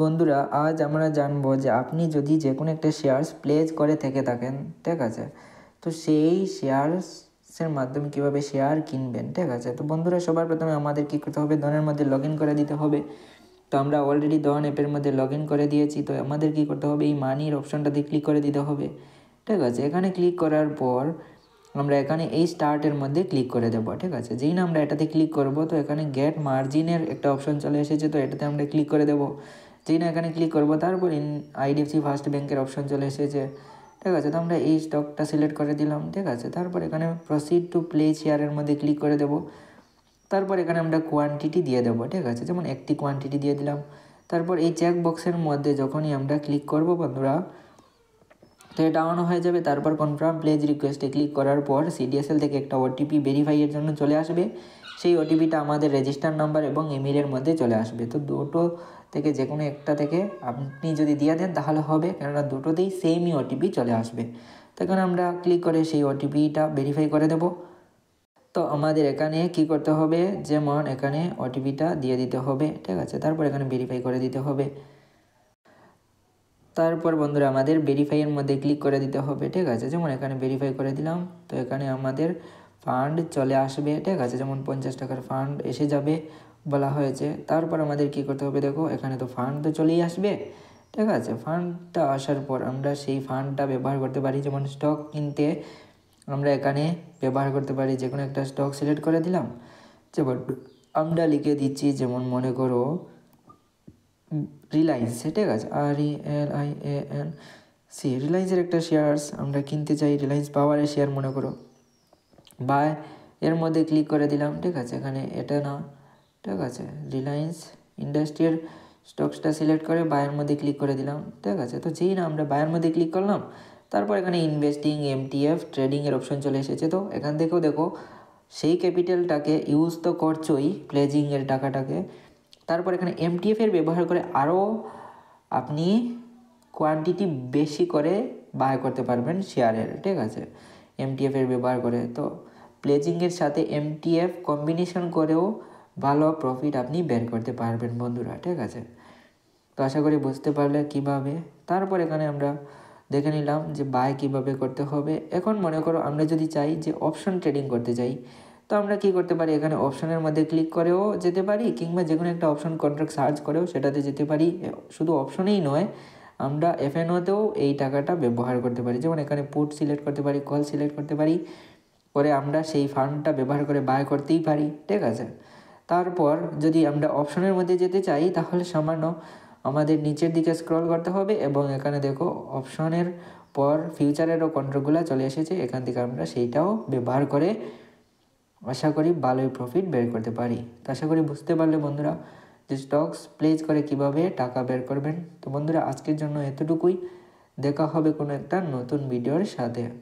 বন্ধুরা আজ আমরা জানবো যে আপনি যদি যে কোনো একটা শেয়ার্স প্লেজ করে থেকে থাকেন, ঠিক আছে, তো সেই শেয়ার্সের মাধ্যমে কীভাবে শেয়ার কিনবেন, ঠিক আছে। তো বন্ধুরা সবার প্রথমে আমাদের কী করতে হবে, ডনের মধ্যে লগ ইন করে দিতে হবে। তো আমরা অলরেডি ডন অ্যাপের মধ্যে লগ ইন করে দিয়েছি। তো আমাদের কী করতে হবে, এই মানির অপশানটাতে ক্লিক করে দিতে হবে, ঠিক আছে। এখানে ক্লিক করার পর আমরা এখানে এই স্টার্টের মধ্যে ক্লিক করে দেবো, ঠিক আছে। যেই না আমরা এটাতে ক্লিক করব তো এখানে গেট মার্জিনের একটা অপশন চলে এসেছে, তো এটাতে আমরা ক্লিক করে দেবো। যেই না এখানে ক্লিক করব তারপর আইডিএফসি ফার্স্ট ব্যাংকের অপশন চলে এসেছে, ঠিক আছে। তো আমরা এই স্টকটা সিলেক্ট করে দিলাম, ঠিক আছে। তারপর এখানে প্রসিড টু প্লে শেয়ারের মধ্যে ক্লিক করে দেবো। তারপর এখানে আমরা কোয়ান্টিটি দিয়ে দেবো, ঠিক আছে, যেমন একটি কোয়ান্টিটি দিয়ে দিলাম। তারপর এই চেক বক্সের মধ্যে যখনই আমরা ক্লিক করব বন্ধুরা, তো এটা অন হয়ে যাবে। তারপর কনফার্ম প্লেজ রিকোয়েস্টে ক্লিক করার পর সিডিএসএল থেকে একটা ওটিপি ভেরিফাইয়ের জন্য চলে আসবে। সেই ওটিপিটা আমাদের রেজিস্টার নাম্বার এবং ইমেলের মধ্যে চলে আসবে। তো দুটো থেকে যে কোনো একটা থেকে আপনি যদি দিয়ে দেন তাহলে হবে, কেননা দুটোতেই সেমই ওটিপি চলে আসবে। তো এখানে আমরা ক্লিক করে সেই ওটিপিটা ভেরিফাই করে দেব। তো আমাদের এখানে কি করতে হবে, যেমন এখানে ওটিপিটা দিয়ে দিতে হবে, ঠিক আছে। তারপর এখানে ভেরিফাই করে দিতে হবে। তারপর বন্ধুরা আমাদের ভেরিফাইয়ের মধ্যে ক্লিক করে দিতে হবে, ঠিক আছে। যেমন এখানে ভেরিফাই করে দিলাম, তো এখানে আমাদের ফান্ড চলে আসবে, ঠিক আছে, যেমন 50 টাকার ফান্ড এসে যাবে বলা হয়েছে। তারপর আমাদের কি করতে হবে, দেখো এখানে তো ফান্ড তো চলেই আসবে, ঠিক আছে। ফান্ডটা আসার পর আমরা সেই ফান্ডটা ব্যবহার করতে পারি, যেমন স্টক কিনতে আমরা এখানে ব্যবহার করতে পারি। যে কোনো একটা স্টক সিলেক্ট করে দিলাম, যেমন আমরা লিখে দিচ্ছি, যেমন মনে করো রিলায়েন্স, ঠিক আছে, RELIANC, রিলায়েন্সের একটা শেয়ার্স আমরা কিনতে চাই, রিলায়েন্স পাওয়ারের শেয়ার মনে করো, বাই এর মধ্যে ক্লিক করে দিলাম, ঠিক আছে। এখানে এটা না, ঠিক আছে, রিলায়েন্স ইন্ডাস্ট্রিয়াল স্টকসটা সিলেক্ট করে বায়ের মধ্যে ক্লিক করে দিলাম, ঠিক আছে। তো যেই না আমরা বায়ের মধ্যে ক্লিক করলাম, তারপর এখানে ইনভেস্টিং, MTF, ট্রেডিংয়ের অপশন চলে এসেছে। তো এখান থেকেও দেখো সেই ক্যাপিটালটাকে ইউজ তো করছোই প্লেজিংয়ের টাকাটাকে, তারপর এখানে MTF-এর ব্যবহার করে আরও আপনি কোয়ান্টিটি বেশি করে বাই করতে পারবেন শেয়ারের, ঠিক আছে, MTF-এর ব্যবহার করে। তো প্লেজিংয়ের সাথে MTF কম্বিনেশন করেও ভালো প্রফিট আপনি বের করতে পারবেন বন্ধুরা, ঠিক আছে। তো আশা করি বুঝতে পারলে কীভাবে। তারপর এখানে আমরা দেখে নিলাম যে বাই কীভাবে করতে হবে। এখন মনে করো আমরা যদি চাই যে অপশন ট্রেডিং করতে চাই, তো আমরা কি করতে পারি, এখানে অপশনের মধ্যে ক্লিক করেও যেতে পারি, কিংবা যে কোনো একটা অপশন কন্ট্রাক্ট সার্চ করেও সেটাতে যেতে পারি। শুধু অপশনেই নয়, আমরা FNO-তেও এই টাকাটা ব্যবহার করতে পারি। যেমন এখানে পুট সিলেক্ট করতে পারি, কল সিলেক্ট করতে পারি, করে আমরা সেই ফান্ডটা ব্যবহার করে বাই করতেই পারি, ঠিক আছে। তারপর যদি আমরা অপশনের মধ্যে যেতে চাই তাহলে সামান্য আমাদের নিচের দিকে স্ক্রল করতে হবে, এবং এখানে দেখো অপশনের পর ফিউচারেরও কন্ট্রোলগুলো চলে এসেছে। এখান থেকে আমরা সেইটাও ব্যবহার করে আশা করি ভালোই প্রফিট বের করতে পারি। তো আশা করি বুঝতে পারলে বন্ধুরা যে স্টকস প্লেজ করে কিভাবে টাকা বের করবেন। তো বন্ধুরা আজকের জন্য এতটুকুই, দেখা হবে কোনো একটা নতুন ভিডিওর সাথে।